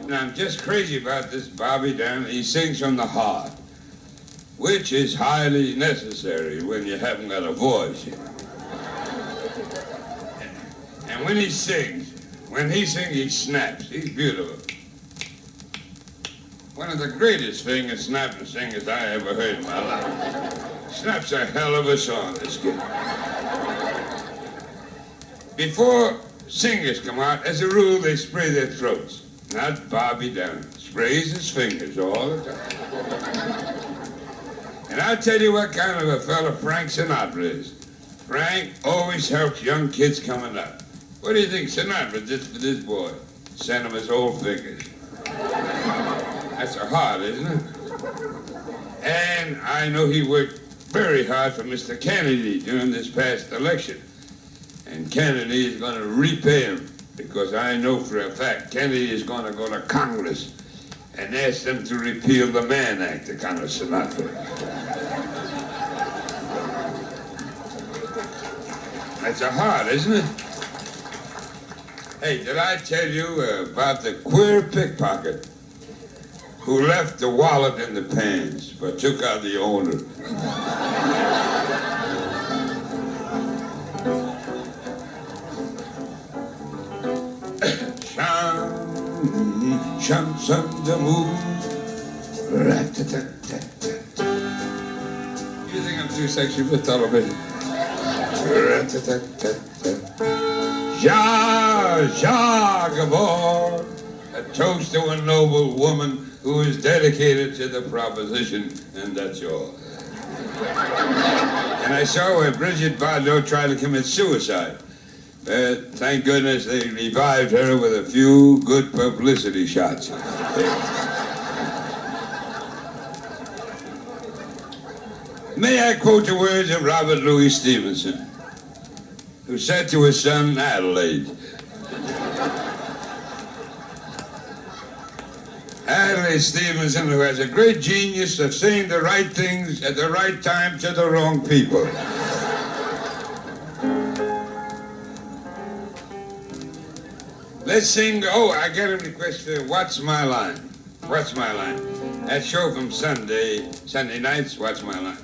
And I'm just crazy about this Bobby down. He sings from the heart, which is highly necessary when you haven't got a voice. And when he sings, he snaps. He's beautiful. One of the greatest snapping singers I ever heard in my life. Snaps a hell of a song, this kid. Before singers come out, as a rule, they spray their throats. Not Bobby Down. Sprays his fingers all the time. And I'll tell you what kind of a fella Frank Sinatra is. Frank always helps young kids coming up. What do you think Sinatra did for this boy? Sent him his old fingers. That's a heart, isn't it? And I know he worked very hard for Mr. Kennedy during this past election. And Kennedy is going to repay him, because I know for a fact Kennedy is going to go to Congress and ask them to repeal the Mann Act, the kind of Sinatra. That's a heart, isn't it? Hey, did I tell you about the queer pickpocket who left the wallet in the pants but took out the owner? Chants on the moon. You think I'm too sexy for television? Ja, Gabor, a toast to a noble woman who is dedicated to the proposition, and that's all. And I saw where Bridget Bardot tried to commit suicide. But thank goodness they revived her with a few good publicity shots. May I quote the words of Robert Louis Stevenson, who said to his son Adelaide, Adelaide Stevenson, who has a great genius of saying the right things at the right time to the wrong people. Let's sing, I got a request for What's My Line? What's My Line? That show from Sunday nights, What's My Line?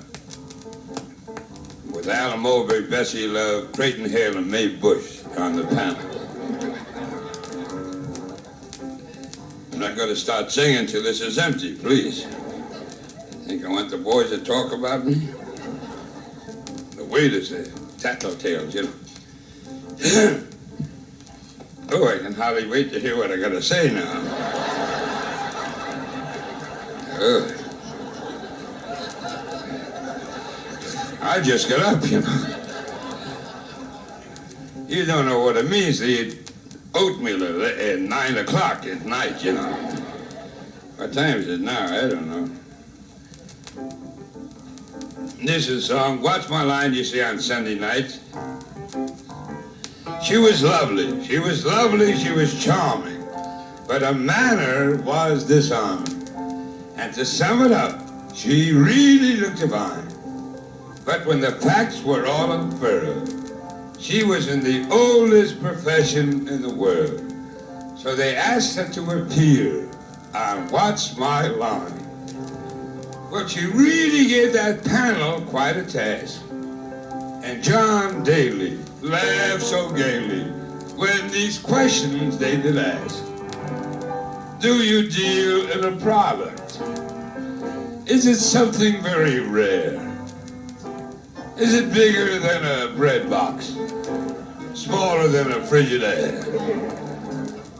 With Alan Mulberry, Bessie Love, Creighton Hale, and Mae Bush on the panel. I'm not going to start singing till this is empty, please. Think I want the boys to talk about me? The waiters, tattletales, you know. Oh, I can hardly wait to hear what I gotta say now. Oh. I just got up, you know. You don't know what it means to eat oatmeal at 9 o'clock at night, you know. What time is it now? I don't know. This is a song, What's My Line, you see on Sunday nights. She was lovely, she was charming, but her manner was disarming. And to sum it up, she really looked divine. But when the facts were all unfurled, she was in the oldest profession in the world. So they asked her to appear on What's My Line. Well, she really gave that panel quite a task. And John Daly laughed so gaily when these questions they did ask. Do you deal in a product? Is it something very rare? Is it bigger than a bread box? Smaller than a Frigidaire?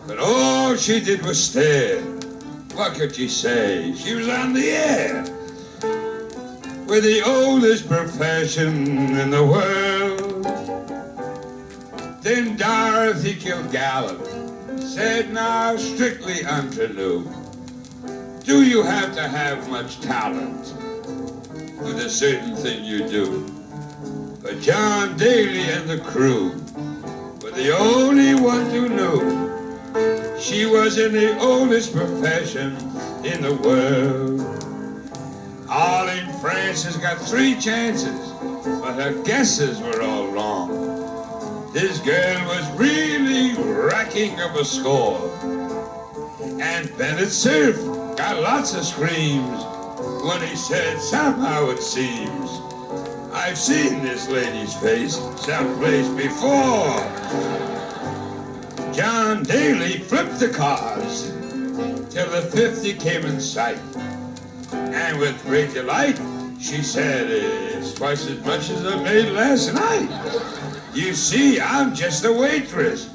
But all she did was stare. What could she say? She was on the air. With the oldest profession in the world. Then Dorothy Kilgallen said, now strictly unto new, do you have to have much talent with a certain thing you do? But John Daly and the crew were the only ones who knew she was in the oldest profession in the world. Arlene Francis got 3 chances, but her guesses were all wrong. This girl was really racking up a score. And Bennett Cerf got lots of screams when he said, somehow it seems I've seen this lady's face someplace before. John Daly flipped the cars till the 50 came in sight. And with great delight, she said, it's twice as much as I made last night. You see, I'm just a waitress,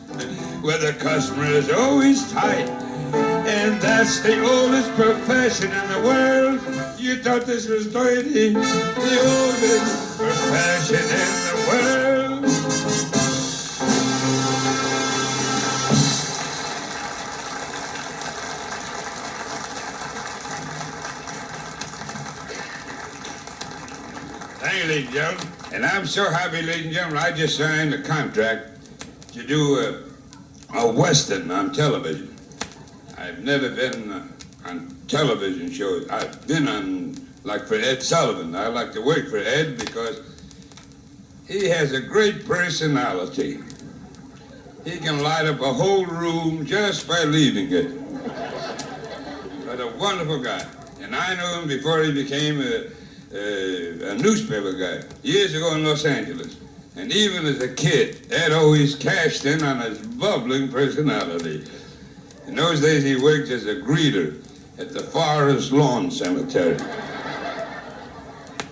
where the customer is always tight. And that's the oldest profession in the world. You thought this was dirty? The oldest profession in the world. Thank you, ladies and gentlemen. And I'm so happy, ladies and gentlemen, I just signed a contract to do a Western on television. I've never been on television shows. I've been on, like for Ed Sullivan. I like to work for Ed because he has a great personality. He can light up a whole room just by leaving it. But a wonderful guy. And I knew him before he became a newspaper guy, years ago in Los Angeles. And even as a kid, Ed always cashed in on his bubbling personality. In those days, he worked as a greeter at the Forest Lawn Cemetery.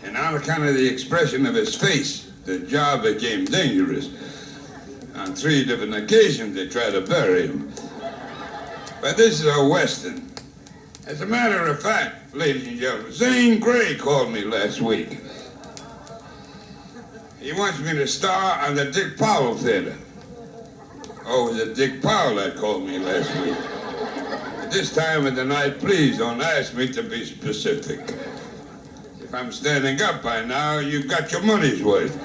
And on account of the expression of his face, the job became dangerous. On 3 different occasions, they tried to bury him. But this is a Western. As a matter of fact, ladies and gentlemen, Zane Grey called me last week. He wants me to star on the Dick Powell Theater. Oh, it was Dick Powell that called me last week. At this time of the night, please don't ask me to be specific. If I'm standing up by now, you've got your money's worth.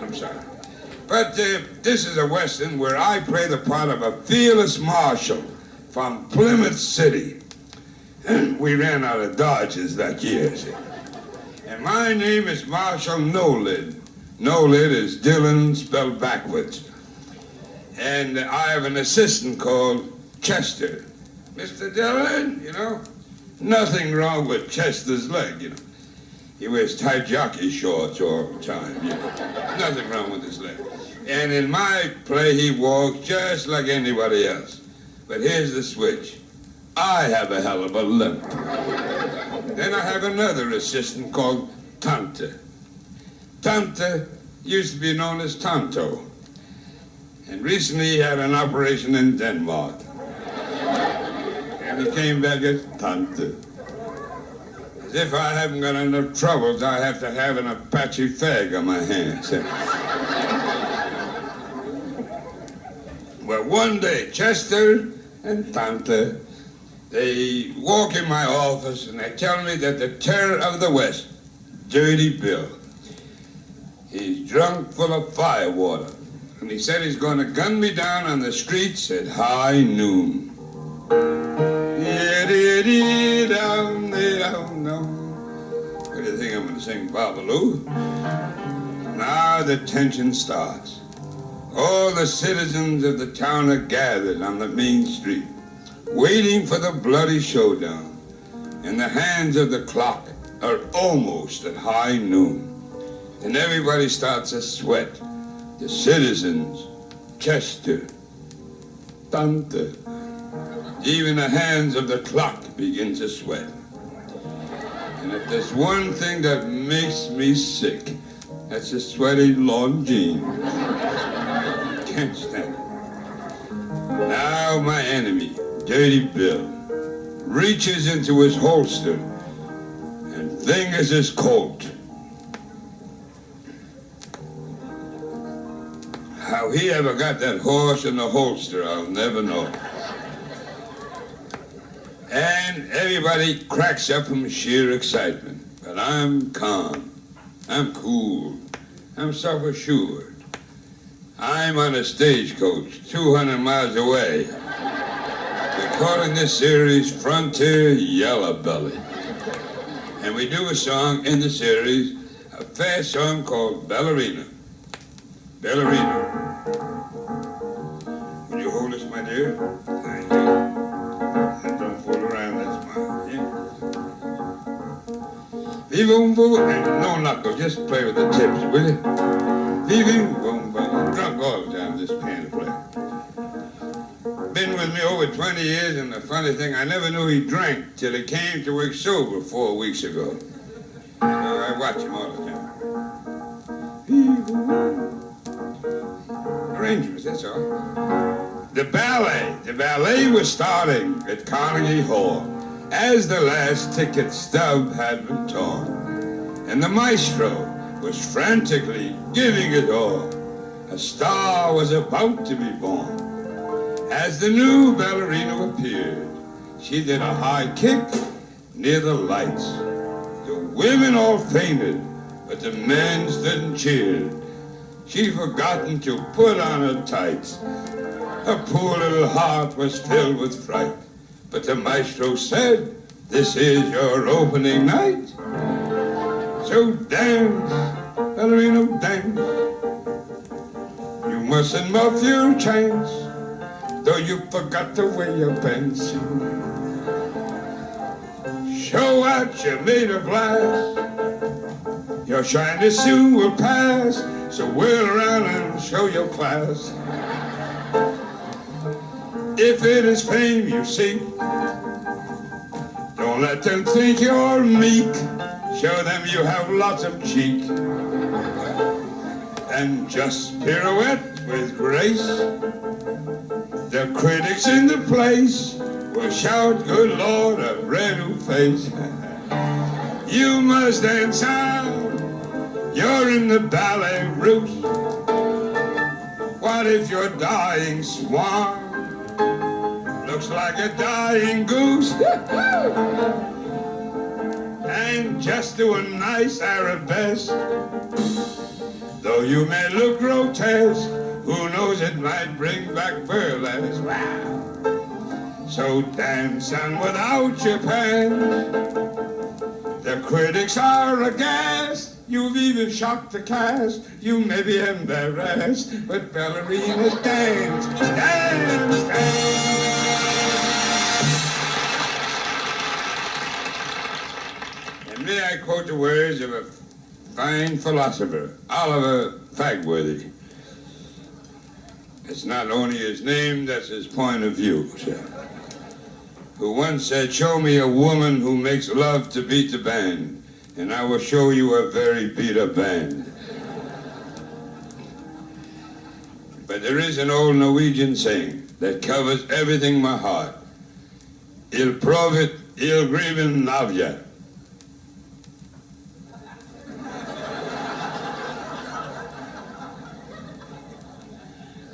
I'm sorry. But this is a Western where I play the part of a fearless marshal from Plymouth City. We ran out of Dodges that year. And my name is Marshal Nolan. Nolan is Dylan spelled backwards. And I have an assistant called Chester. Mr. Dylan, you know, nothing wrong with Chester's leg, you know. He wears tight jockey shorts all the time, you know. Nothing wrong with his leg. And in my play, he walks just like anybody else. But here's the switch. I have a hell of a limp. Then I have another assistant called Tante. Tante used to be known as Tonto. And recently he had an operation in Denmark. And he came back as Tante. As if I haven't got enough troubles, I have to have an Apache fag on my hands. Well, one day, Chester and Tante, they walk in my office and they tell me that the terror of the West, Dirty Bill, he's drunk full of firewater. And he said he's going to gun me down on the streets at high noon. What do you think I'm going to sing, Babaloo? Now the tension starts. All the citizens of the town are gathered on the main street, waiting for the bloody showdown. And the hands of the clock are almost at high noon. And everybody starts to sweat. The citizens, Chester, Tante. Even the hands of the clock begin to sweat. And if there's one thing that makes me sick, that's a sweaty Longine. Can't stand it. Now my enemy, Dirty Bill, reaches into his holster and fingers his Colt. How he ever got that horse in the holster, I'll never know. And everybody cracks up from sheer excitement. But I'm calm. I'm cool. I'm self-assured. I'm on a stagecoach 200 miles away. We're calling this series Frontier Yellow Belly. And we do a song in the series, a fast song called Ballerina. Ballerina. When you hold this, my dear? Thank you. And don't fool around, that's mine. Yeah? Vivo, boom, and no knuckles, just play with the tips, will you? Vivo, boom, boom. Drunk all the time, this piano player. Been with me over 20 years, and the funny thing, I never knew he drank till he came to work sober 4 weeks ago. So I watch him all the time. Arrangements, that's all. The ballet was starting at Carnegie Hall as the last ticket stub had been torn. And the maestro was frantically giving it all. A star was about to be born. As the new ballerina appeared, she did a high kick near the lights. The women all fainted, but the men stood and cheered. She forgotten to put on her tights. Her poor little heart was filled with fright. But the maestro said, "This is your opening night. So dance, ballerina, dance. You mustn't muff your chains, though you forgot to wear your pants. Show what you're made of glass. Your shiny soon will pass, so whirl around and show your class. If it is fame you seek, don't let them think you're meek. Show them you have lots of cheek. And just pirouette with grace. The critics in the place will shout, "Good Lord, a brand new face." You must dance out. You're in the ballet roost. What if your dying swan looks like a dying goose? And just do a nice arabesque. Though you may look grotesque, who knows, it might bring back burlesque. Wow. So dance on without your pants. The critics are aghast. You've even shocked the cast. You may be embarrassed, but ballerinas dance, dance, dance. And may I quote the words of a fine philosopher, Oliver Fagworthy. It's not only his name, that's his point of view, sir. Who once said, "Show me a woman who makes love to beat the band, and I will show you a very beat-up band." But there is an old Norwegian saying that covers everything my heart. Il provit, il griven navja.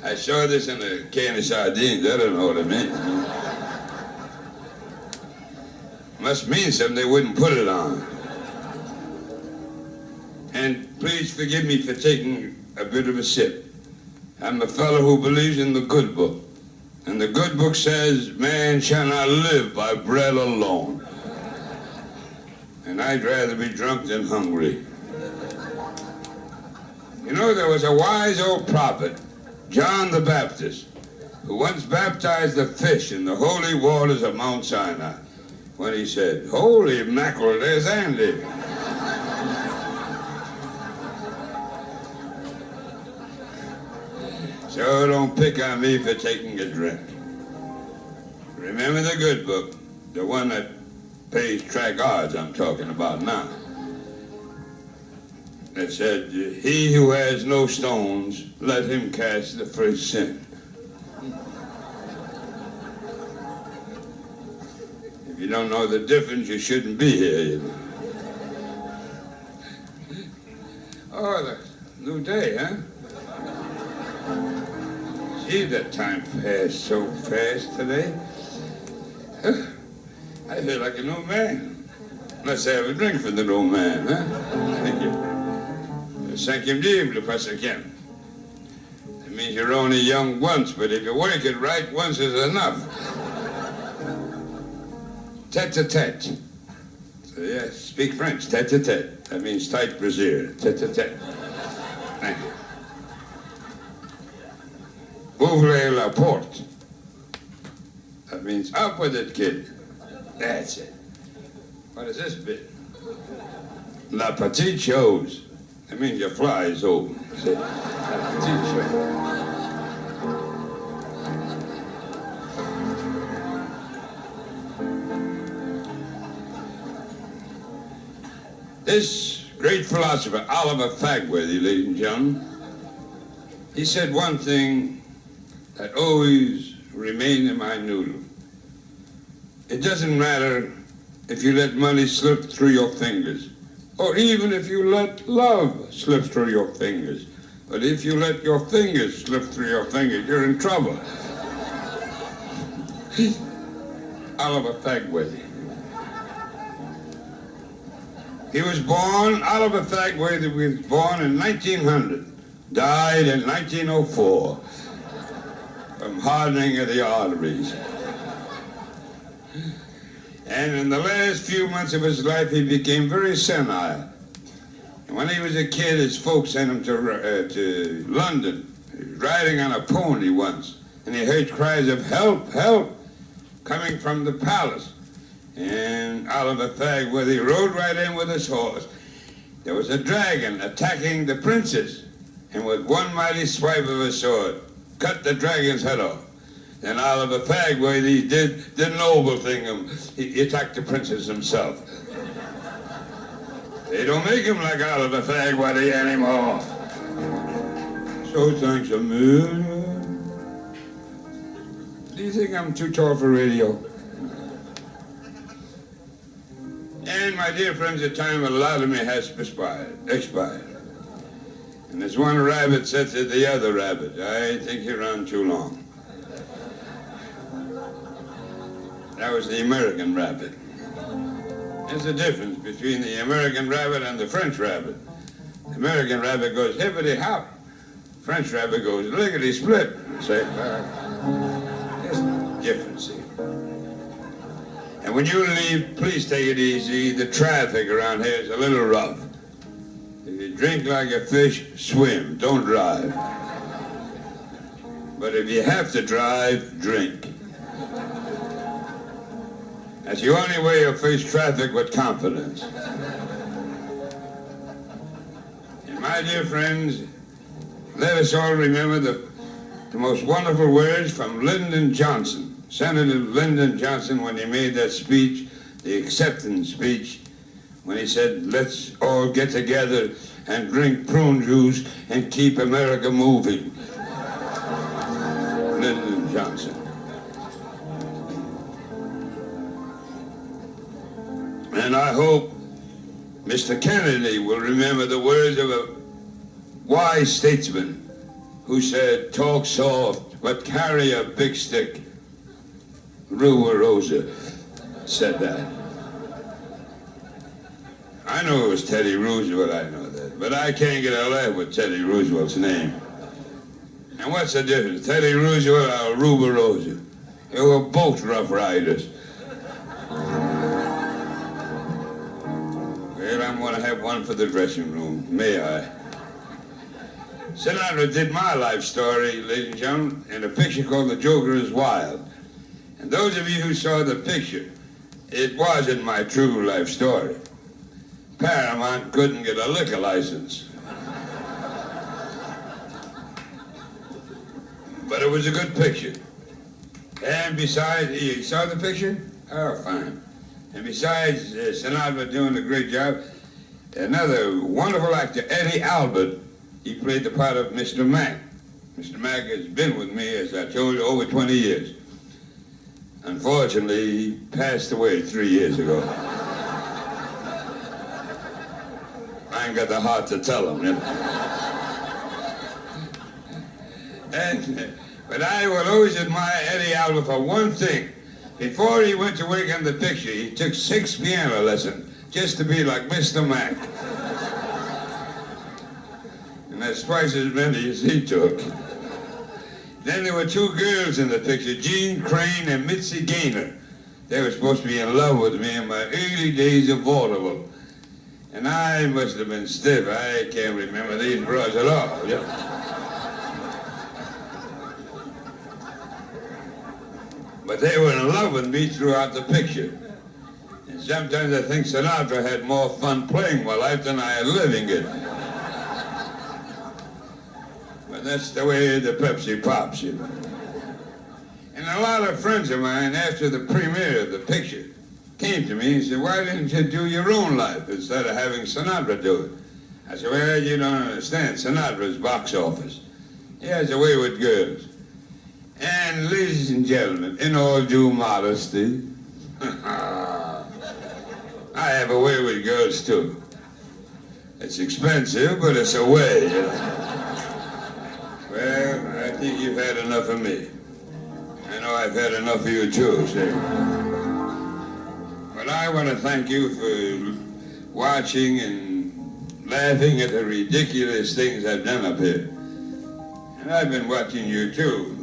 I saw this in a can of sardines. I don't know what it means. Must mean something, they wouldn't put it on. And please forgive me for taking a bit of a sip. I'm a fellow who believes in the good book. And the good book says, man shall not live by bread alone. And I'd rather be drunk than hungry. You know, there was a wise old prophet, John the Baptist, who once baptized the fish in the holy waters of Mount Sinai, when he said, "Holy mackerel, there's Andy." So don't pick on me for taking a drink. Remember the good book, the one that pays track odds I'm talking about now. It said, "He who has no stones, let him cast the first sin." If you don't know the difference, you shouldn't be here, you know. Oh, the new day, huh? Gee, that time passed so fast today. I feel like an old man. Let's have a drink for the old man, huh? Thank you. Cinquième diable, passaquin. It means you're only young once, but if you work it right, once is enough. Tête-à-tête. So yeah, speak French, tête-à-tête. That means tight brassiere, tête-à-tête. Thank you. Ouvre la porte. That means up with it, kid. That's it. What is this bit? La petite chose. That means your fly is open. See? La petite chose. This great philosopher, Oliver Fagworthy, ladies and gentlemen, he said one thing that always remained in my noodle. It doesn't matter if you let money slip through your fingers, or even if you let love slip through your fingers. But if you let your fingers slip through your fingers, you're in trouble. Oliver Fagworthy. He was born, Oliver Fagworthy was born in 1900, died in 1904 from hardening of the arteries. And in the last few months of his life, he became very senile. And when he was a kid, his folks sent him to London. He was riding on a pony once, and he heard cries of help, help, coming from the palace. And Oliver Fagworthy rode right in with his horse. There was a dragon attacking the princess, and with one mighty swipe of his sword, cut the dragon's head off. Then Oliver Fagworthy did the noble thing. He attacked the princess himself. They don't make him like Oliver Fagworthy anymore. So thanks a million. Do you think I'm too tall for radio? And my dear friends, the time allotted me has expired. And as one rabbit said to the other rabbit, I think you ran too long. That was the American rabbit. There's a difference between the American rabbit and the French rabbit. The American rabbit goes hippity-hop. French rabbit goes lickety-split. Say, there's a difference here. And when you leave, please take it easy. The traffic around here is a little rough. If you drink like a fish, swim, don't drive. But if you have to drive, drink. That's the only way you'll face traffic with confidence. And my dear friends, let us all remember the most wonderful words from Lyndon Johnson. Senator Lyndon Johnson, when he made that speech, the acceptance speech, when he said, let's all get together and drink prune juice and keep America moving. Lyndon Johnson. And I hope Mr. Kennedy will remember the words of a wise statesman who said, talk soft, but carry a big stick. Rosa said that. I know it was Teddy Roosevelt, I know that, but I can't get a laugh with Teddy Roosevelt's name. And what's the difference, Teddy Roosevelt or Ruba Rosa? They were both rough riders. Well, I'm going to have one for the dressing room, may I? Sinatra did my life story, ladies and gentlemen, in a picture called The Joker is Wild. And those of you who saw the picture, it wasn't my true life story. Paramount couldn't get a liquor license. But it was a good picture. And besides, you saw the picture? Oh, fine. And besides Sinatra doing a great job, another wonderful actor, Eddie Albert, he played the part of Mr. Mack. Mr. Mack has been with me, as I told you, over 20 years. Unfortunately, he passed away 3 years ago. I ain't got the heart to tell him, you know. But I will always admire Eddie Albert for one thing. Before he went to work on the picture, he took 6 piano lessons just to be like Mr. Mack. And that's twice as many as he took. Then there were 2 girls in the picture, Jean Crane and Mitzi Gaynor. They were supposed to be in love with me in my early days of vaudeville. And I must have been stiff. I can't remember these bras at all. Yeah. but they were in love with me throughout the picture. And sometimes I think Sinatra had more fun playing my life than I had living it. But that's the way the Pepsi pops, you know. And a lot of friends of mine, after the premiere of the picture, came to me and said, why didn't you do your own life instead of having Sinatra do it? I said, well, you don't understand. Sinatra's box office. He has a way with girls. And ladies and gentlemen, in all due modesty, I have a way with girls too. It's expensive, but it's a way, you know. Well, I think you've had enough of me. I know I've had enough of you too, see. But I want to thank you for watching and laughing at the ridiculous things I've done up here. And I've been watching you too.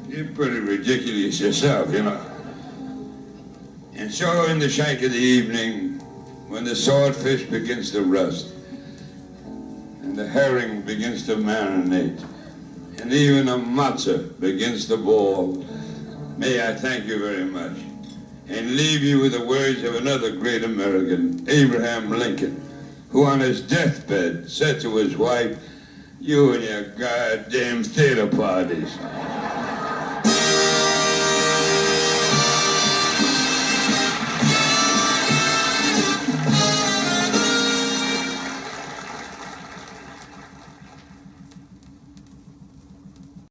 You're pretty ridiculous yourself, you know. And so in the shank of the evening, when the swordfish begins to rust, and the herring begins to marinate, and even a matzah begins to boil, may I thank you very much and leave you with the words of another great American, Abraham Lincoln, who on his deathbed said to his wife, you and your goddamn theater parties.